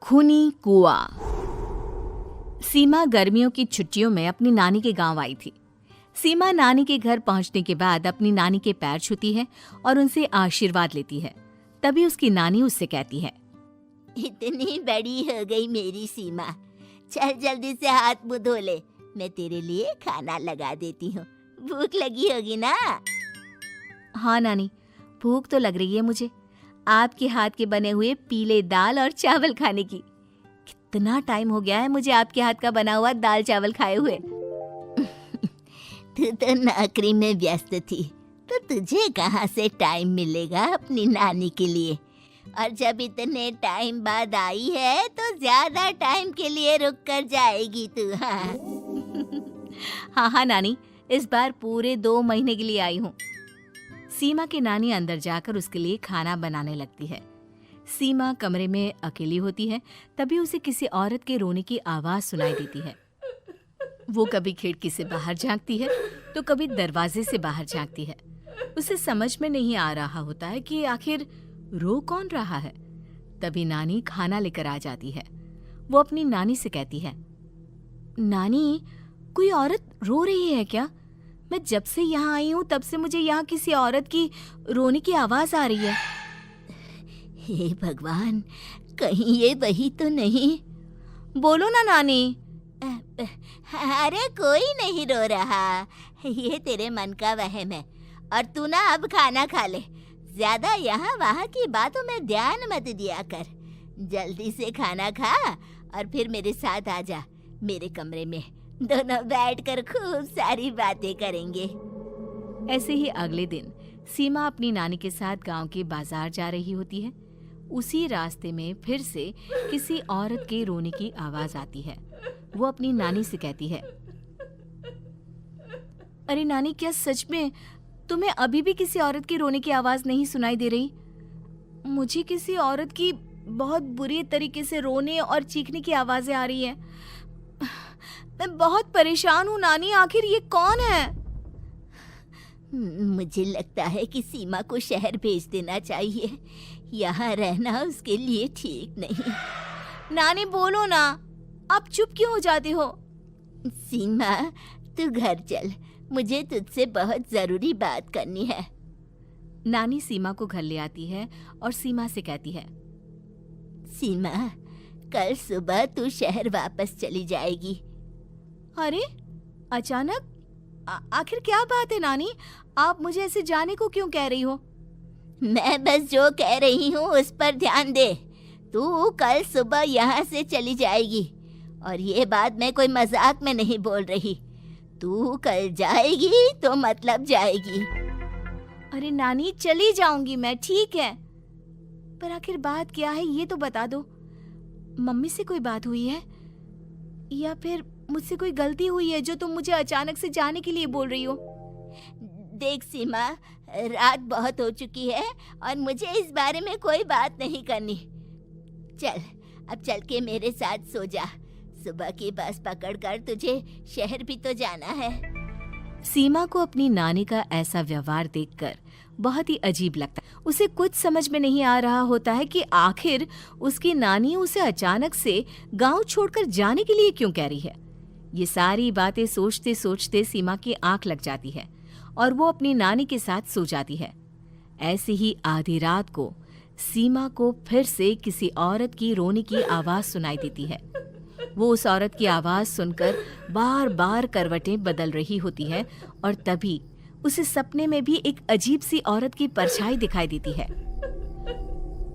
खूनी कुआं। सीमा गर्मियों की छुट्टियों में अपनी नानी के गांव आई थी। सीमा नानी के घर पहुंचने के बाद अपनी नानी के पैर छूती है और उनसे आशीर्वाद लेती है। तभी उसकी नानी उससे कहती है, इतनी बड़ी हो गई मेरी सीमा, चल जल्दी से हाथ मुंह धो ले, मैं तेरे लिए खाना लगा देती हूँ। भूख लगी होगी ना? हाँ नानी, भूख तो लग रही है मुझे, आपके हाथ के बने हुए पीले दाल और चावल खाने की। कितना टाइम हो गया है मुझे आपके हाथ का बना हुआ दाल चावल खाए हुए। तू तो नौकरी में व्यस्त थी, तो तुझे कहाँ से टाइम मिलेगा अपनी नानी के लिए? और जब इतने टाइम बाद आई है तो ज्यादा टाइम के लिए रुक कर जाएगी तू। हाँ नानी, इस बार पूरे 2 महीने के लिए आई हूँ। सीमा की नानी अंदर जाकर उसके लिए खाना बनाने लगती है। सीमा कमरे में अकेली होती है, तभी उसे किसी औरत के रोने की आवाज सुनाई देती है। वो कभी खिड़की से बाहर झांकती है तो कभी दरवाजे से बाहर झांकती है। उसे समझ में नहीं आ रहा होता है कि आखिर रो कौन रहा है। तभी नानी खाना लेकर आ जाती है। वो अपनी नानी से कहती है, नानी, कोई औरत रो रही है क्या? मैं जब से यहाँ आई हूँ तब से मुझे यहाँ किसी औरत की रोने की आवाज आ रही है। हे भगवान, कहीं ये वही तो नहीं? बोलो ना नानी। अरे कोई नहीं रो रहा, ये तेरे मन का वहम है। और तू ना अब खाना खा ले, ज्यादा यहाँ वहाँ की बातों में ध्यान मत दिया कर। जल्दी से खाना खा और फिर मेरे साथ आ जा मेरे कमरे में, दोनों बैठकर खूब सारी बातें करेंगे। ऐसे ही अगले दिन सीमा अपनी नानी के साथ गांव के बाजार जा रही होती है। उसी रास्ते में फिर से किसी औरत के रोने की आवाज आती है। वो अपनी नानी से कहती है, अरे नानी, क्या सच में तुम्हें अभी भी किसी औरत की रोने की आवाज नहीं सुनाई दे रही? मुझे किसी औरत की बहुत बुरी तरीके से रोने और चीखने की आवाजें आ रही है। मैं बहुत परेशान हूँ नानी, आखिर ये कौन है? मुझे लगता है कि सीमा को शहर भेज देना चाहिए, यहाँ रहना उसके लिए ठीक नहीं। नानी बोलो ना, आप चुप क्यों हो जाते हो? सीमा, तू घर चल, मुझे तुझसे बहुत जरूरी बात करनी है। नानी सीमा को घर ले आती है और सीमा से कहती है, सीमा, कल सुबह तू शहर वापस चली जाएगी। अरे अचानक? आखिर क्या बात है नानी, आप मुझे ऐसे जाने को क्यों कह रही हो? मैं बस जो कह रही हूँ उस पर ध्यान दे। तू कल सुबह यहाँ से चली जाएगी, और ये बात मैं कोई मजाक में नहीं बोल रही। तू कल जाएगी तो मतलब जाएगी। अरे नानी, चली जाऊंगी मैं, ठीक है, पर आखिर बात क्या है ये तो बता दो। मम्मी से कोई बात हुई है या फिर मुझसे कोई गलती हुई है जो तुम मुझे अचानक से जाने के लिए बोल रही हो? देख सीमा, रात बहुत हो चुकी है और मुझे इस बारे में कोई बात नहीं करनी। चल, अब चल के मेरे साथ सो जा। सुबह की बस पकड़कर तुझे शहर भी तो जाना है। सीमा को अपनी नानी का ऐसा व्यवहार देखकर बहुत ही अजीब लगता है। उसे कुछ समझ में नहीं आ रहा होता है कि आखिर उसकी नानी उसे अचानक से गांव छोड़कर जाने के लिए क्यों कह रही है। ये सारी बातें सोचते सोचते सीमा की आंख लग जाती है और वो अपनी नानी के साथ सो जाती है। ऐसी ही आधी रात को सीमा को फिर से किसी औरत की रोने की आवाज सुनाई देती है। वो उस औरत की आवाज सुनकर बार बार करवटें बदल रही होती है और तभी उसे सपने में भी एक अजीब सी औरत की परछाई दिखाई देती है,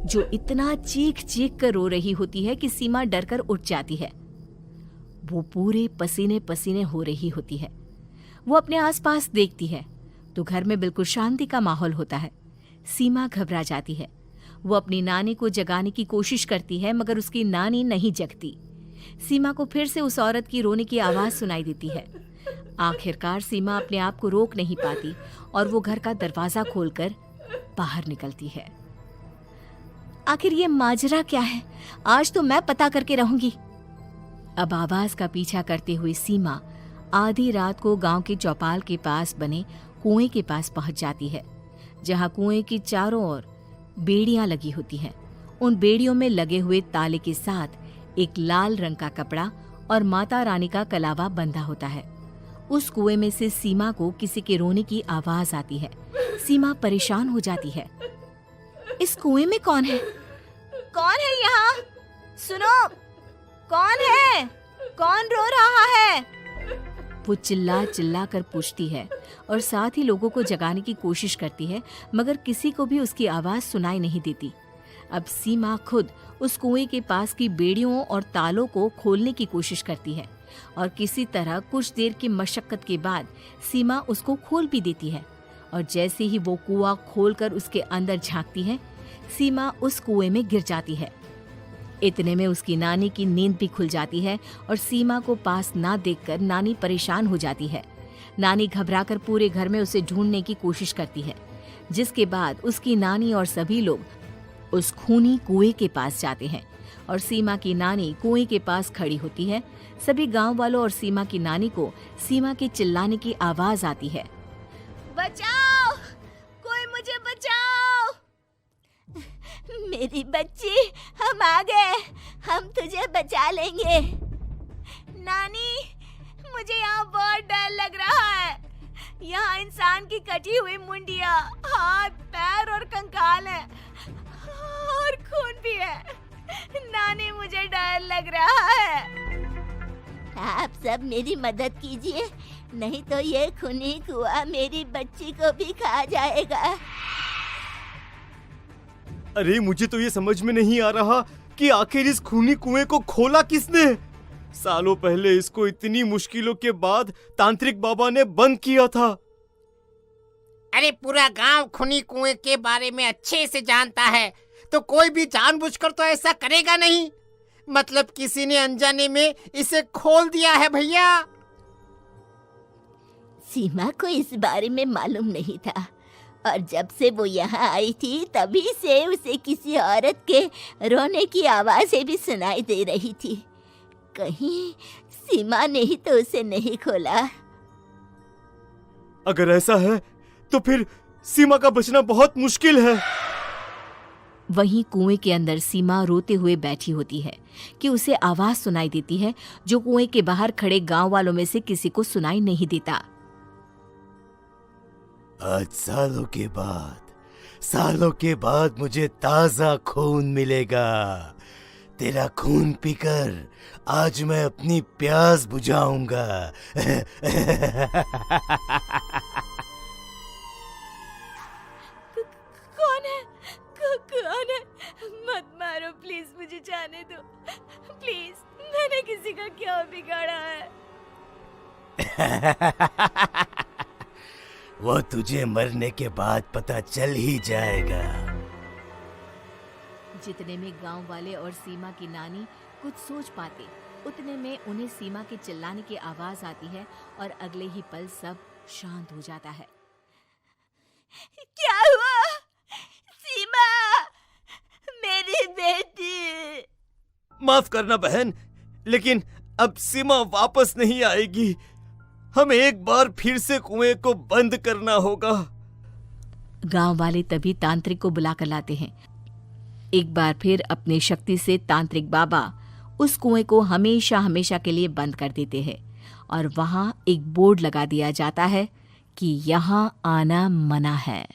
जो इतना चीख चीख कर रो रही होती है कि सीमा डरकर उठ जाती है। वो पूरे पसीने पसीने हो रही होती है। वो अपने आसपास देखती है तो घर में बिल्कुल शांति का माहौल होता है। सीमा घबरा जाती है। वो अपनी नानी को जगाने की कोशिश करती है, मगर उसकी नानी नहीं जगती। सीमा को फिर से उस औरत की रोने की आवाज सुनाई देती है। आखिरकार सीमा अपने आप को रोक नहीं पाती और वो घर का दरवाजा खोलकर बाहर निकलती है। आखिर ये माजरा क्या है? आज तो मैं पता करके रहूंगी। अब आवाज का पीछा करते हुए सीमा आधी रात को गांव के चौपाल के पास बने कुएं के पास पहुंच जाती है, जहां कुएं की चारों ओर बेड़ियां लगी होती हैं उन बेड़ियों में लगे हुए ताले के साथ एक लाल रंग का कपड़ा और माता रानी का कलावा बंधा होता है। उस कुएं में से सीमा को किसी के रोने की आवाज आती है। सीमा परेशान हो जाती है। इस कुएं में कौन है? कौन है यहाँ? सुनो, कौन है? कौन रो रहा है? वो चिल्ला चिल्ला कर पूछती है और साथ ही लोगों को जगाने की कोशिश करती है, मगर किसी को भी उसकी आवाज सुनाई नहीं देती। अब सीमा खुद उस कुएं के पास की बेड़ियों और तालों को खोलने की कोशिश करती है और किसी तरह कुछ देर की मशक्कत के बाद सीमा उसको खोल भी देती है। और जैसे ही वो कुआं खोलकर उसके अंदर झांकती है, सीमा उस कुएं में गिर जाती है। इतने में उसकी नानी की नींद भी खुल जाती है और सीमा को पास ना देखकर नानी परेशान हो जाती है। नानी घबराकर पूरे घर में उसे ढूंढने की कोशिश करती है, जिसके बाद उसकी नानी और सभी लोग उस खूनी कुएं के पास जाते हैं और सीमा की नानी कुएं के पास खड़ी होती है। सभी गांव वालों और सीमा की नानी को सीमा के चिल्लाने की आवाज आती है। बचाओ, कोई मुझे बचाओ। मेरी बच्ची, हम आ गए, हम तुझे बचा लेंगे। नानी, मुझे यहाँ बहुत डर लग रहा है। यहाँ इंसान की कटी हुई मुंडिया, हाथ, पैर और कंकाल है और खून भी है। नानी, मुझे डर लग रहा है। आप सब मेरी मदद कीजिए, नहीं तो ये खूनी कुआं मेरी बच्ची को भी खा जाएगा। अरे मुझे तो ये समझ में नहीं आ रहा कि आखिर इस खूनी कुएं को खोला किसने। सालों पहले इसको इतनी मुश्किलों के बाद तांत्रिक बाबा ने बंद किया था। अरे पूरा गांव खूनी कुएं के बारे में अच्छे से जानता है, तो कोई भी जानबूझकर तो ऐसा करेगा नहीं। मतलब किसी ने अनजाने में इसे खोल दिया है भैया। सीमा को इस बारे में मालूम नहीं था और जब से वो यहाँ आई थी तभी से उसे किसी औरत के रोने की आवाजें भी सुनाई दे रही थी। कहीं सीमा ने ही तो उसे नहीं खोला। अगर ऐसा है तो फिर सीमा का बचना बहुत मुश्किल है। वहीं कुएं के अंदर सीमा रोते हुए बैठी होती है कि उसे आवाज सुनाई देती है जो कुएं के बाहर खड़े गांव वालों में से किसी को सुनाई नहीं देता। आज सालों के बाद मुझे ताजा खून मिलेगा। तेरा खून पीकर आज मैं अपनी प्यास बुझाऊंगा। कौन है? मत मारो प्लीज, मुझे जाने दो प्लीज। मैंने किसी का क्या बिगाड़ा है? वो तुझे मरने के बाद पता चल ही जाएगा। जितने में गांव वाले और सीमा की नानी कुछ सोच पाते, उतने में उन्हें सीमा के चिल्लाने की आवाज आती है और अगले ही पल सब शांत हो जाता है। क्या हुआ? सीमा, मेरी बेटी। माफ करना बहन, लेकिन अब सीमा वापस नहीं आएगी। हमें एक बार फिर से कुएं को बंद करना होगा। गांव वाले तभी तांत्रिक को बुला कर लाते हैं। एक बार फिर अपनी शक्ति से तांत्रिक बाबा उस कुएं को हमेशा हमेशा के लिए बंद कर देते हैं और वहां एक बोर्ड लगा दिया जाता है कि यहाँ आना मना है।